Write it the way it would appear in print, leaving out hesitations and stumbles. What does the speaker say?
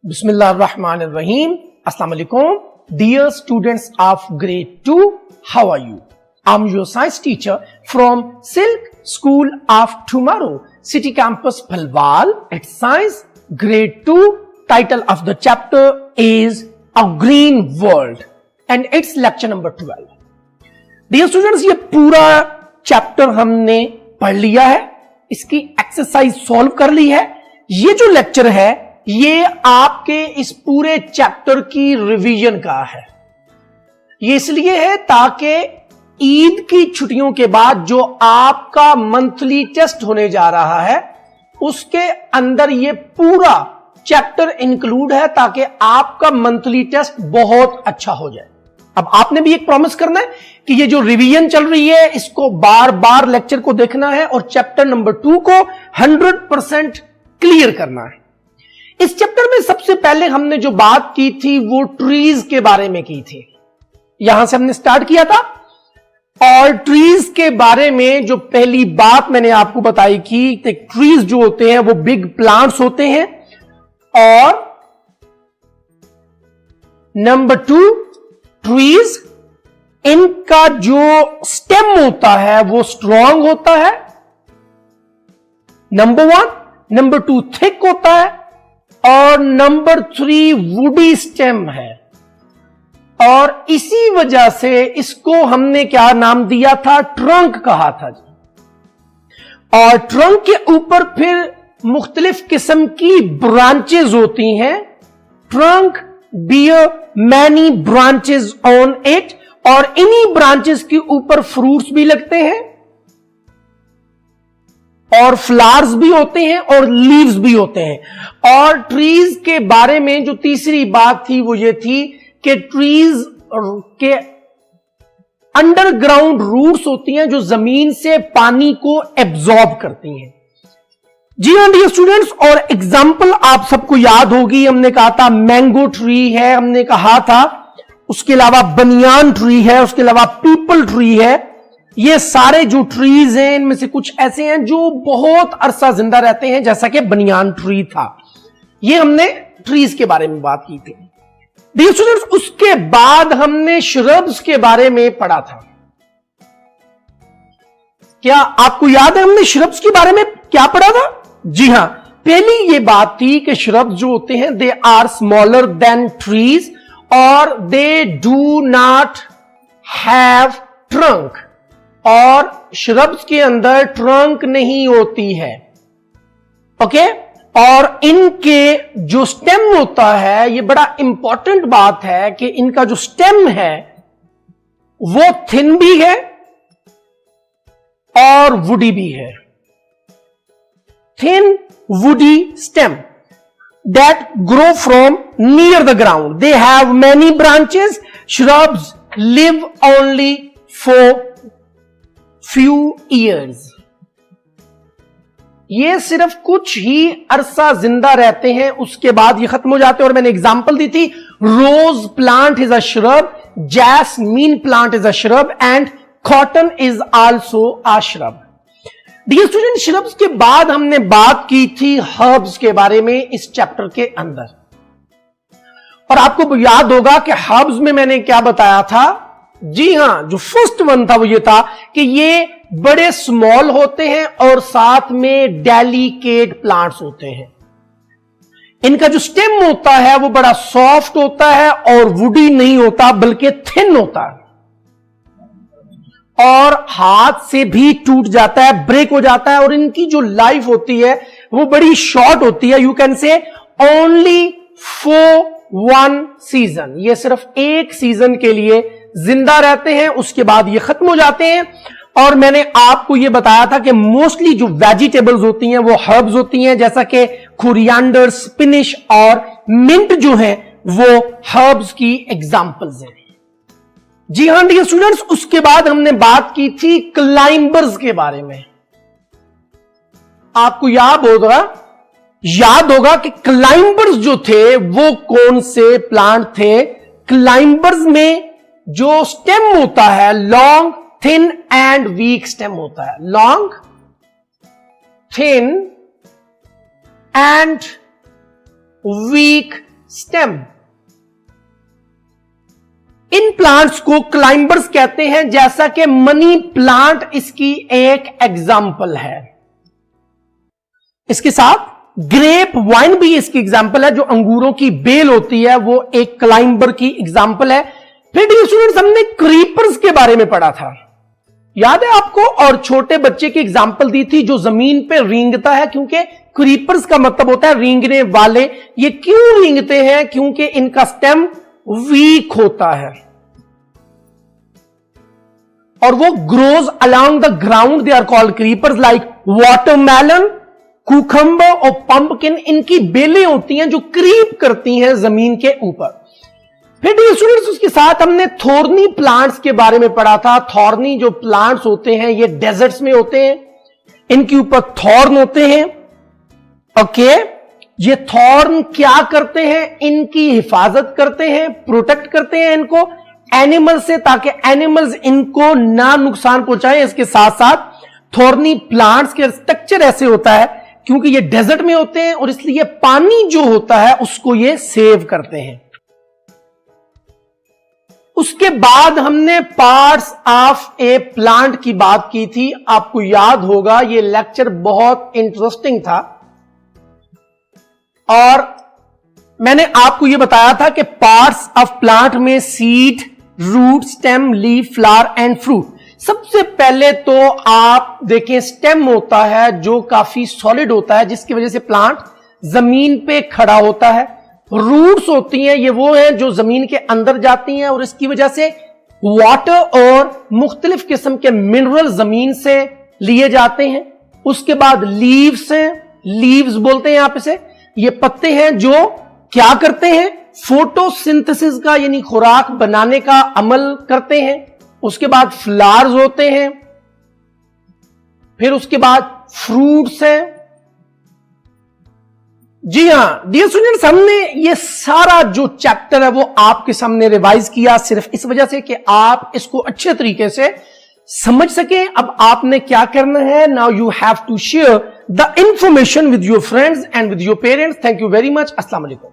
Bismillahirrahmanirrahim. Assalamu alaikum. Dear students of grade 2, how are you? I'm your science teacher from Silk School of Tomorrow, City Campus Palwal. It's science grade 2. Title of the chapter is A Green World and it's lecture number 12. Dear students, ये पूरा chapter हमने पढ़ लिया है, इसकी exercise solve कर ली है. ये जो लेक्चर है ये आपके इस पूरे चैप्टर की रिवीजन का है. ये इसलिए है ताकि ईद की छुट्टियों के बाद जो आपका मंथली टेस्ट होने जा रहा है उसके अंदर ये पूरा चैप्टर इंक्लूड है ताकि आपका मंथली टेस्ट बहुत अच्छा हो जाए. अब आपने भी एक प्रॉमिस करना है कि ये जो रिवीजन चल रही है इसको बार बार लेक्चर को देखना है और चैप्टर नंबर 2 को 100% क्लियर करना है. इस चैप्टर में सबसे पहले हमने जो बात की थी वो ट्रीज के बारे में की थी. यहां से हमने स्टार्ट किया था और ट्रीज के बारे में जो पहली बात मैंने आपको बताई कि ट्रीज जो होते हैं वो बिग प्लांट्स होते हैं और नंबर 2 ट्रीज इनका जो स्टेम होता है वो स्ट्रॉन्ग होता है. नंबर 1. नंबर 2 थिक होता है और नंबर 3 वुडी स्टेम है और इसी वजह से इसको हमने क्या नाम दिया था, ट्रंक कहा था. और ट्रंक के ऊपर फिर मुख्तलिफ किस्म की ब्रांचेस होती हैं. Trunk bear many branches on it और इन्हीं ब्रांचेस के ऊपर फ्रूट्स भी लगते हैं और फ्लावर्स भी होते हैं और लीव्स भी होते हैं. और ट्रीज के बारे में जो तीसरी बात थी वो ये थी कि ट्रीज के अंडरग्राउंड रूट्स होती हैं जो जमीन से पानी को एब्जॉर्ब करती हैं. जी हां डियर स्टूडेंट्स, और एग्जाम्पल आप सबको याद होगी, हमने कहा था मैंगो ट्री है, हमने कहा था उसके अलावा बनियान ट्री है, उसके अलावा पीपल ट्री है. ये सारे जो ट्रीज हैं इनमें से कुछ ऐसे हैं जो बहुत अरसा जिंदा रहते हैं, जैसा कि बनियान ट्री था. ये हमने ट्रीज के बारे में बात की थी. डियर स्टूडेंट्स, उसके बाद हमने श्रब्स के बारे में पढ़ा था. क्या आपको याद है हमने श्रब्स के बारे में क्या पढ़ा था? जी हां, पहली ये बात थी कि श्रब्स जो होते हैं they are smaller than trees और they do not have trunk. और श्रब्स के अंदर ट्रंक नहीं होती है. ओके. और इनके जो स्टेम होता है, ये बड़ा इंपॉर्टेंट बात है कि इनका जो स्टेम है वो थिन भी है और वुडी भी है. Thin woody stem that grow from near the ground. They have many branches. Shrubs live only for few years. ये सिर्फ कुछ ही अरसा जिंदा रहते हैं, उसके बाद ये खत्म हो जाते हैं. और मैंने एग्जांपल दी थी, rose plant is a shrub, jasmine plant is a shrub and cotton is also a shrub. Dear student, shrubs के बाद हमने बात की थी हर्ब्स के बारे में इस चैप्टर के अंदर. और आपको याद होगा कि हर्ब्स में मैंने क्या बताया था. जी हां, जो फर्स्ट वन था वो ये था कि ये बड़े स्मॉल होते हैं और साथ में डेलिकेट प्लांट्स होते हैं. इनका जो स्टेम होता है वो बड़ा सॉफ्ट होता है और वुडी नहीं होता बल्कि थिन होता है और हाथ से भी टूट जाता है, ब्रेक हो जाता है. और इनकी जो लाइफ होती है वो बड़ी शॉर्ट होती है. You can say only for 1 season. ये सिर्फ एक सीजन के लिए जिंदा रहते हैं, उसके बाद ये खत्म हो जाते हैं. और मैंने आपको ये बताया था कि मोस्टली जो वेजिटेबल्स होती हैं वो हर्ब्स होती हैं, जैसा कि कोरिएंडर, स्पिनिश और मिंट जो है वो हर्ब्स की एग्जांपल्स हैं. जी हां डियर स्टूडेंट्स, उसके बाद हमने बात की थी क्लाइंबर्स के बारे में. आपको याद होगा कि क्लाइंबर्स जो थे वो कौन से प्लांट थे. क्लाइंबर्स में जो स्टेम होता है long, thin and week stem होता है. Long, thin and week stem. In plants को क्लाइंबर्स कहते हैं, जैसा कि मनी प्लांट इसकी एक एग्जाम्पल है। इसके साथ ग्रेप वाइन भी इसकी एग्जाम्पल है, जो अंगूरों की बेल होती है वो एक क्लाइंबर की एग्जाम्पल है। फिर डियर स्टूडेंट्स, हमने क्रीपर्स के बारे में पढ़ा था, याद है आपको, और छोटे बच्चे की एग्जाम्पल दी थी जो जमीन पे रेंगता है, क्योंकि क्रीपर्स का मतलब होता है रेंगने वाले। ये क्यों रेंगते हैं? क्योंकि इनका स्टेम वीक होता है और वो grows along the ground. They are called creepers. Like watermelon, cucumber और पंपकिन, इनकी बेलें होती हैं जो क्रीप करती हैं जमीन के ऊपर। फिर डियर स्टूडेंट्स, उसके साथ हमने थॉर्नी प्लांट्स के बारे में पढ़ा था। थॉर्नी जो प्लांट्स होते हैं ये डेजर्ट्स में होते हैं, इनके ऊपर थॉर्न होते हैं। ओके, ये थॉर्न क्या करते हैं? इनकी हिफाजत करते हैं, प्रोटेक्ट करते हैं इनको एनिमल से, ताकि एनिमल्स इनको ना नुकसान पहुंचाएं। इसके साथ साथ थॉर्नी प्लांट्स के स्ट्रक्चर ऐसे होता है क्योंकि ये डेजर्ट में होते हैं और इसलिए पानी जो होता है उसको ये सेव करते हैं। उसके बाद हमने पार्ट्स ऑफ ए प्लांट की बात की थी। आपको याद होगा ये लेक्चर बहुत इंटरेस्टिंग था और मैंने आपको यह बताया था कि पार्ट्स ऑफ प्लांट में seed, root, stem, leaf, flower and fruit. सबसे पहले तो आप देखें स्टेम होता है जो काफी सॉलिड होता है, जिसकी वजह से प्लांट जमीन पे खड़ा होता है। रूट्स होती हैं, ये वो हैं जो जमीन के अंदर जाती हैं और इसकी वजह से वाटर और मुख्तलिफ किस्म के मिनरल जमीन से लिए जाते हैं। उसके बाद लीव्स हैं, लीव्स बोलते हैं आप इसे। ये पत्ते हैं जो क्या करते हैं? फोटोसिंथेसिस का यानी खुराक बनाने का अमल करते हैं। उसके बाद फ्लावर्स होते हैं, फिर उसके बाद फ्रूट्स हैं। जी हां डियर स्टूडेंट्स, हमने ये सारा जो चैप्टर है वो आपके सामने रिवाइज किया सिर्फ इस वजह से कि आप इसको अच्छे तरीके से समझ सकें। अब आपने क्या करना है? Now you have to share the information with your friends and with your parents. Thank you very much. अस्सलाम वालेकुम।